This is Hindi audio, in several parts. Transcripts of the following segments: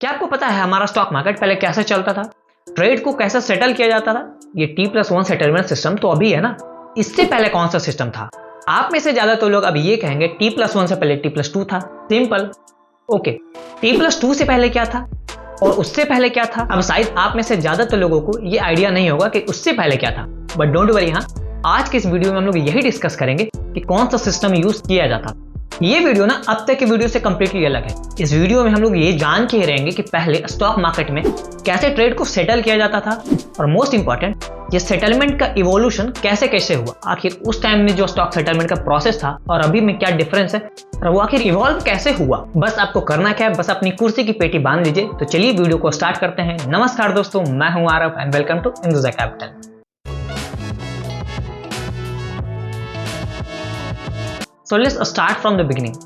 क्या आपको पता है हमारा स्टॉक मार्केट पहले कैसे चलता था? ट्रेड को कैसे सेटल किया जाता था? ये T+1 सेटलमेंट सिस्टम तो अभी है ना, इससे पहले कौन सा सिस्टम था? आप में से ज्यादा तो लोग अब ये कहेंगे T+1 से पहले T+2 था। सिंपल। ओके, T+2 से पहले क्या था और उससे पहले क्या था? अब शायद आप में से ज्यादातर लोगों को ये आइडिया नहीं होगा कि उससे पहले क्या था, बट डोंट वरी। हाँ, आज के इस वीडियो में हम लोग यही डिस्कस करेंगे कि कौन सा सिस्टम यूज किया जाता। ये वीडियो ना अब तक के वीडियो से कंप्लीटली अलग है। इस वीडियो में हम लोग ये जान के रहेंगे कि पहले स्टॉक मार्केट में कैसे ट्रेड को सेटल किया जाता था, और मोस्ट इंपॉर्टेंट ये सेटलमेंट का इवोल्यूशन कैसे कैसे हुआ, आखिर उस टाइम में जो स्टॉक सेटलमेंट का प्रोसेस था और अभी में क्या डिफरेंस है, और वो आखिर इवॉल्व कैसे हुआ। बस आपको करना क्या है, बस अपनी कुर्सी की पेटी बांध लीजिए। तो चलिए वीडियो को स्टार्ट करते हैं। नमस्कार दोस्तों, मैं हूं Aarav and welcome to Induja Capital. So let's start from the beginning.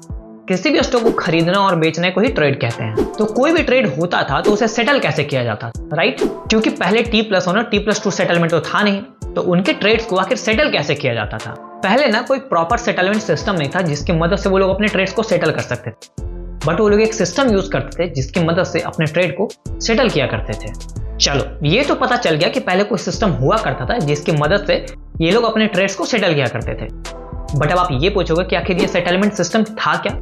किसी भी स्टॉक को खरीदना और बेचने को ही ट्रेड कहते हैं। तो कोई भी ट्रेड होता था तो उसे सेटल कैसे किया जाता था, राइट? क्योंकि पहले T+1 और T+2 सेटलमेंट तो था नहीं, तो उनके ट्रेड्स को आखिर सेटल कैसे किया जाता था? पहले ना कोई प्रॉपर सेटलमेंट सिस्टम नहीं था जिसकी मदद से वो लोग अपने ट्रेड्स को सेटल कर सकते थे, बट वो लोग एक सिस्टम यूज करते थे जिसकी मदद से अपने ट्रेड को सेटल किया करते थे। चलो, ये तो पता चल गया कि पहले कोई सिस्टम हुआ करता था जिसकी मदद से ये लोग अपने ट्रेड्स को सेटल किया करते थे। बट अब आप ये पूछोगे कि आखिर ये सेटलमेंट सिस्टम था क्या,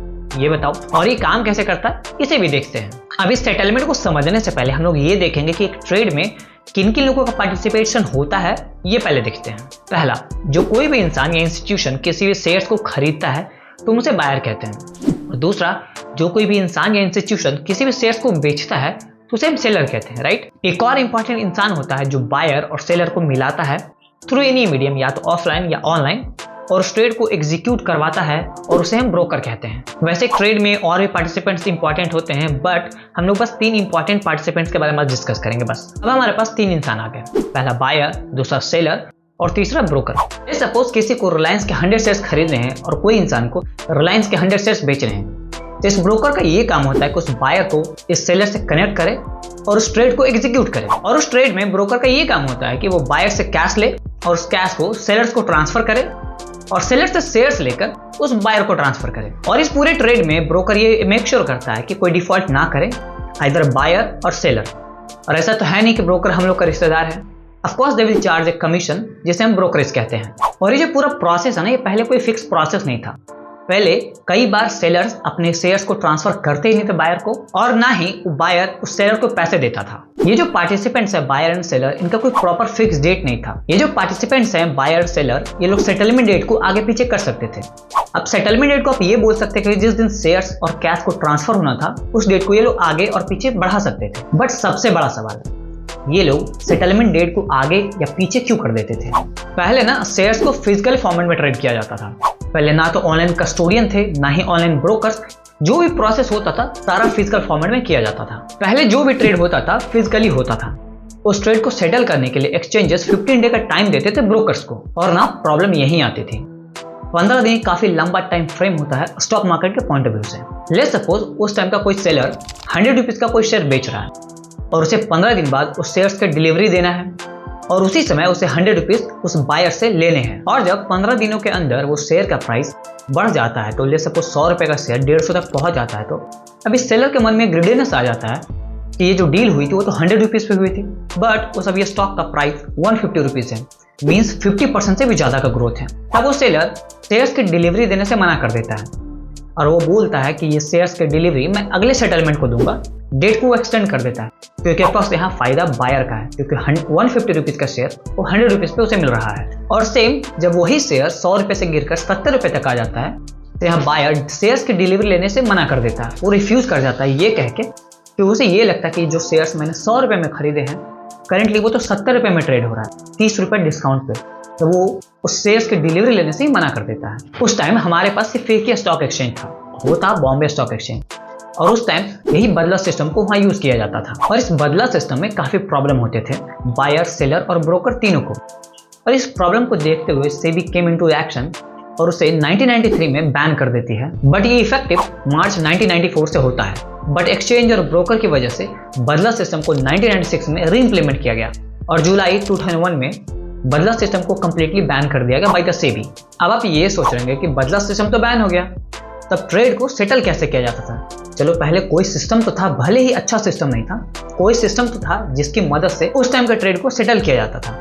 ये बताओ, और ये काम कैसे करता है, इसे भी देखते हैं। अब इस सेटलमेंट को समझने से पहले हम लोग ये देखेंगे कि एक ट्रेड में किन किन लोगों का पार्टिसिपेशन होता है, ये पहले देखते हैं। पहला, जो कोई भी इंसान या इंस्टीट्यूशन किसी भी शेयर्स को खरीदता है तो उसे बायर कहते हैं। और दूसरा, जो कोई भी इंसान या इंस्टीट्यूशन किसी भी शेयर्स को बेचता है तो उसे हम सेलर कहते हैं, राइट? एक और इंपॉर्टेंट इंसान होता है जो बायर और सेलर को मिलाता है थ्रू एनी मीडियम, या तो ऑफलाइन या ऑनलाइन, और उस ट्रेड को एग्जीक्यूट करवाता है, और उसे हम ब्रोकर कहते हैं। वैसे ट्रेड में और भी पार्टिसिपेंट्स इंपॉर्टेंट होते हैं, बट हम लोग बस 3 इंपॉर्टेंट पार्टिसिपेंट्स के बारे में डिस्कस करेंगे बस। अब हमारे पास 3 इंसान आ गए, पहला बायर, दूसरा सेलर और तीसरा ब्रोकर। सपोज किसी को रिलायंस के 100 शेयर्स खरीदने हैं और कोई इंसान को रिलायंस के 100 शेयर्स बेचने हैं, तो इस ब्रोकर का ये काम होता है कि उस बायर को इस सेलर से कनेक्ट करे और उस ट्रेड को एग्जीक्यूट करे। और उस ट्रेड में ब्रोकर का ये काम होता है कि वो बायर से कैश ले और उस कैश को सेलर्स को ट्रांसफर करे, और सेलर से शेयर्स लेकर उस बायर को ट्रांसफर करे। और इस पूरे ट्रेड में ब्रोकर ये मेक श्योर करता है कि कोई डिफॉल्ट ना करे, आइदर बायर और सेलर। और ऐसा तो है नहीं कि ब्रोकर हम लोग का रिश्तेदार है। Of course they will charge a commission, जिसे हम ब्रोकरेज कहते हैं। और ये जो पूरा प्रोसेस है ना, ये पहले कोई फिक्स प्रोसेस नहीं था। पहले कई बार सेलर्स अपने शेयर्स को ट्रांसफर करते ही नहीं थे बायर को, और ना ही बायर उस सेलर को पैसे देता था। ये जो पार्टिसिपेंट्स है बायर एंड सेलर, इनका कोई प्रॉपर फिक्स डेट नहीं था। ये जो पार्टिसिपेंट्स हैं बायर सेलर, ये लोग सेटलमेंट डेट को आगे पीछे कर सकते थे। अब सेटलमेंट डेट को आप ये बोल सकते थे कि जिस दिन शेयर्स और कैश को ट्रांसफर होना था उस डेट को ये लोग आगे और पीछे बढ़ा सकते थे। बट सबसे बड़ा सवाल है, ये लोग सेटलमेंट डेट को आगे या पीछे क्यों कर देते थे? पहले ना शेयर्स को फिजिकल फॉर्मेट में ट्रेड किया जाता था। पहले ना तो ऑनलाइन कस्टोडियन थे, ना ही ऑनलाइन ब्रोकर्स। जो भी प्रोसेस होता था सारा फिजिकल फॉर्मेट में किया जाता था। पहले जो भी ट्रेड होता था फिजिकली होता था। उस ट्रेड को सेटल करने के लिए एक्सचेंजेस 15 डे का टाइम देते थे ब्रोकर्स को। और ना प्रॉब्लम यही आती थी, 15 दिन काफी लंबा टाइम फ्रेम होता है स्टॉक मार्केट के पॉइंट ऑफ व्यू से। लेट्स सपोज उस टाइम का कोई सेलर 100 रुपीज का कोई शेयर बेच रहा है और उसे 15 दिन बाद उस शेयर्स के डिलीवरी देना है, और उसी समय उसे 100 रुपीज उस बायर से लेने हैं। और जब 15 दिनों के अंदर वो शेयर का प्राइस बढ़ जाता है, तो ले सपोज 100 रुपए का शेयर 150 तक पहुंच जाता है, तो अभी सेलर के मन में ग्रीडीनेस आ जाता है कि ये जो डील हुई थी वो तो 100 रुपीज पे हुई थी, बट उस अभी स्टॉक का प्राइस 150 रुपीज है, मीन्स 50% से भी ज्यादा का ग्रोथ है। तब वो सेलर शेयर्स की डिलीवरी देने से मना कर देता है, और वो बोलता है कि ये शेयर्स की डिलीवरी मैं अगले सेटलमेंट को दूंगा। डेट को एक्सटेंड कर देता है, क्योंकि ऑफकोर्स यहाँ फायदा बायर का है, क्योंकि 150 रुपीज का शेयर वो 100 रुपीज पे उसे मिल रहा है। और सेम जब वही शेयर 100 रुपए से गिरकर 70 रुपए तक आ जाता है, तो यहाँ बायर शेयर्स की डिलीवरी लेने से मना कर देता है। वो रिफ्यूज कर जाता है ये कह के कि उसे ये लगता है कि जो शेयर्स मैंने 100 रुपए में खरीदे हैं करेंटली वो तो 70 रुपए में ट्रेड हो रहा है, 30 रुपए डिस्काउंट पे, तो वो उस शेयर्स की डिलीवरी लेने से ही मना कर देता है। उस टाइम हमारे पास सिर्फ एक ही स्टॉक एक्सचेंज था, वो था बॉम्बे स्टॉक एक्सचेंज। और उस टाइम यही बदला सिस्टम को वहाँ यूज किया जाता था। और इस बदला सिस्टम में काफी प्रॉब्लम होते थे बायर, सेलर और ब्रोकर तीनों को। और इस प्रॉब्लम को देखते हुए सेबी केम इनटू एक्शन और उसे 1993 में बैन कर देती है। बट ये इफेक्टिव मार्च 1994 से होता है, बट एक्सचेंज और ब्रोकर की वजह से बदला सिस्टम को 1996 में री इम्प्लीमेंट किया गया, और जुलाई 2001 में बदला सिस्टम को कंप्लीटली बैन कर दिया गया बाय द सेबी। अब आप ये सोच रहे हैं कि बदला सिस्टम तो बैन हो गया, तब ट्रेड को सेटल कैसे किया जाता था। चलो पहले कोई सिस्टम तो था, भले ही अच्छा सिस्टम नहीं था, कोई सिस्टम तो था जिसकी मदद से उस टाइम का ट्रेड को सेटल किया जाता था,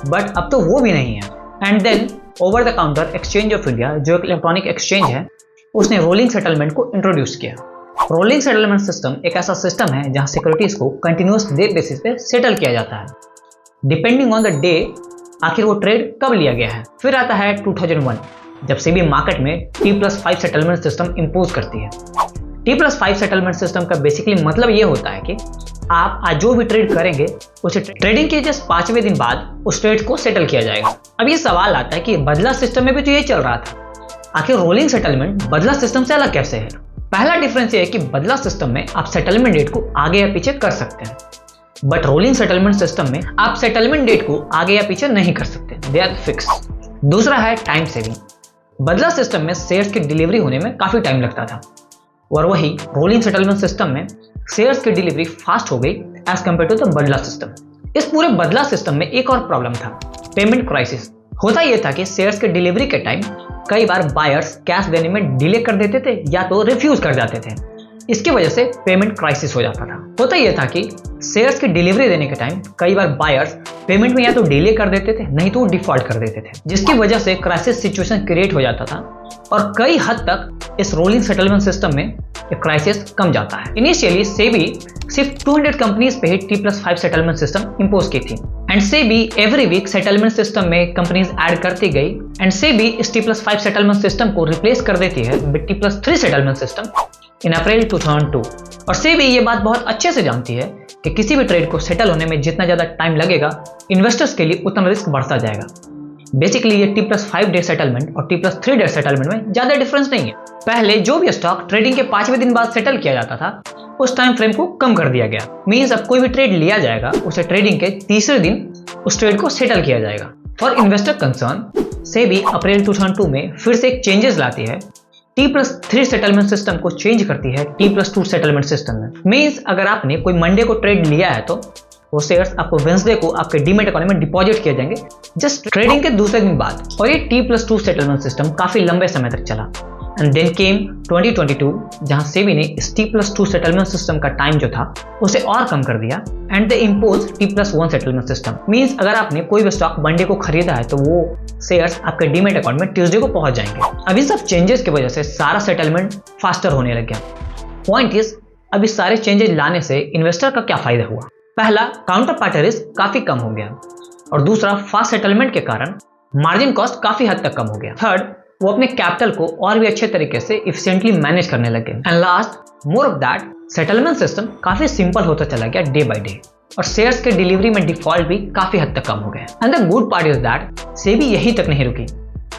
बट अब तो वो भी नहीं है। And then over the counter exchange of India, जो एक इलेक्ट्रॉनिक एक्सचेंज है, उसने रोलिंग सेटलमेंट को इंट्रोड्यूस किया। रोलिंग सेटलमेंट सिस्टम एक ऐसा सिस्टम है जहां सिक्योरिटीज को कंटिन्यूअस डे बेसिस पे सेटल किया जाता है, डिपेंडिंग ऑन द डे आखिर वो ट्रेड कब लिया गया है। फिर आता है 2001, जब सेबी मार्केट में T+5 सेटलमेंट सिस्टम इंपोज करती है। T+5 सेटलमेंट सिस्टम का बेसिकली मतलब ये होता है कि आप आज जो भी ट्रेड करेंगे उसे ट्रेडिंग के जस्ट 5वें दिन बाद उस ट्रेड को सेटल किया जाएगा। अब ये सवाल आता है कि बदला सिस्टम में भी तो ये चल रहा था, आखिर रोलिंग सेटलमेंट बदला सिस्टम से अलग कैसे है। पहला डिफरेंस ये है कि बदला सिस्टम में आप सेटलमेंट डेट को आगे या पीछे कर सकते हैं, बट रोलिंग सेटलमेंट सिस्टम में आप सेटलमेंट डेट को आगे या पीछे नहीं कर सकते, दे आर फिक्स। दूसरा है टाइम सेविंग। बदला सिस्टम में शेयर्स की डिलीवरी होने में काफी टाइम लगता था, और वही रोलिंग सेटलमेंट सिस्टम में शेयर्स की डिलीवरी फास्ट हो गई एज कंपेयर टू द बदला सिस्टम। इस पूरे बदला सिस्टम में एक और प्रॉब्लम था, पेमेंट क्राइसिस। होता यह था कि शेयर्स के डिलीवरी के टाइम कई बार बायर्स कैश देने में डिले कर देते थे या तो रिफ्यूज कर जाते थे। इसकी वजह से पेमेंट क्राइसिस हो जाता था। होता यह था कि शेयर्स की डिलीवरी देने के टाइम कई बार बायर्स पेमेंट में या तो डिले कर देते थे, नहीं तो डिफॉल्ट कर देते थे, जिसकी वजह से क्राइसिस सिचुएशन क्रिएट हो जाता था। और कई हद तक इस रोलिंग सेटलमेंट सिस्टम में क्राइसिस कम जाता है। इनिशियली सेबी सिर्फ 200 कंपनीज पे ही T+5 सेटलमेंट सिस्टम इंपोज की थी, and SEBI every week settlement system में कंपनीज ऐड करती गई, एंड सेबी इस T+5 सेटलमेंट सिस्टम को रिप्लेस कर देती है with T+3 settlement system in April 2002। और सेबी ये बात बहुत अच्छे से जानती है कि किसी भी ट्रेड को सेटल होने में जितना ज्यादा टाइम लगेगा, इन्वेस्टर्स के लिए उतना रिस्क बढ़ता जाएगा। बेसिकली ये T+5 डे सेटलमेंट और T+3 डे सेटलमेंट में ज्यादा डिफरेंस नहीं है। पहले जो भी स्टॉक ट्रेडिंग के 5वें दिन बाद सेटल किया जाता था, उस टाइम फ्रेम को कम कर दिया गया। मींस अब कोई भी ट्रेड लिया जाएगा, उसे ट्रेडिंग के तीसरे दिन उस ट्रेड को सेटल किया जाएगा। फॉर इन्वेस्टर कंसर्न, सेबी अप्रैल 2002 में फिर से एक चेंजेस लाती है, T+3 सेटलमेंट सिस्टम को चेंज करती है T+2 सेटलमेंट सिस्टम में। मींस अगर आपने कोई मंडे को ट्रेड लिया है तो वो शेयर्स आपको वेंसडे को आपके डीमैट अकाउंट में डिपॉजिट किए जाएंगे जस्ट ट्रेडिंग के दूसरे दिन बाद। और ये T+2 सेटलमेंट सिस्टम काफी लंबे समय तक चला, एंड देन केम 2022 जहां सेबी ने इस T+2 सेटलमेंट सिस्टम का टाइम जो था उसे और कम कर दिया, and they impose T+1 settlement system. Means अगर आपने कोई भी स्टॉक मंडे को खरीदा है तो वो शेयर्स आपके डीमैट अकाउंट में ट्यूसडे को पहुंच जाएंगे। अब इन सब चेंजेस की वजह से सारा सेटलमेंट फास्टर होने लग गया। पॉइंट इज, अब इस सारे चेंजेस लाने से इन्वेस्टर का क्या फायदा हुआ। पहला, काउंटर पार्टी रिस्क काफी कम हो गया, और दूसरा, फास्ट सेटलमेंट के कारण मार्जिन कॉस्ट काफी हद तक कम हो गया। थर्ड, वो अपने कैपिटल को और भी अच्छे तरीके से इफिशिएंटली मैनेज करने लगे। And last, more of that, settlement system काफी सिंपल होता चला गया डे बाय डे, और शेयर्स के डिलीवरी में डिफॉल्ट भी काफी हद तक कम हो गए। And the good part is that SEBI यहीं तक नहीं रुकी।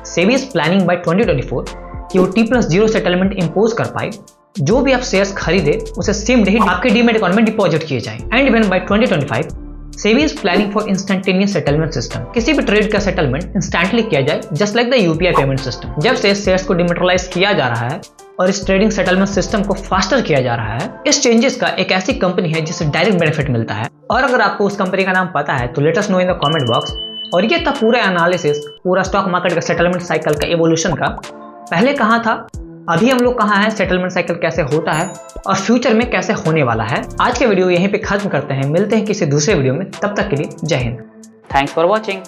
सेबी इज प्लानिंग बाय 2024 कि वो T+0 सेटलमेंट इंपोज कर पाए। जो भी आप शेयर्स खरीदे उसे सेम डे ही आपके डीमैट अकाउंट में डिपॉजिट किए जाए। And even bye 2025 SEBI is planning for instantaneous settlement system. किसी भी ट्रेड का सेटलमेंट इंस्टेंटली किया जाए, just like the UPI payment system. जब से शेयर्स को डिमेटलाइज किया जा रहा है और इस ट्रेडिंग सेटलमेंट सिस्टम को फास्टर किया जा रहा है, इस चेंजेस का एक ऐसी कंपनी है जिससे डायरेक्ट बेनिफिट मिलता है। और अगर आपको उस कंपनी का नाम पता है तो let us know in the comment box. और ये था पूरा एनालिसिस, पूरा स्टॉक मार्केट का सेटलमेंट साइकिल का एवोल्यूशन का। पहले कहां था, अभी हम लोग कहां हैं, सेटलमेंट साइकिल कैसे होता है और फ्यूचर में कैसे होने वाला है। आज के वीडियो यहीं पे खत्म करते हैं, मिलते हैं किसी दूसरे वीडियो में, तब तक के लिए जय हिंद। Thanks for watching.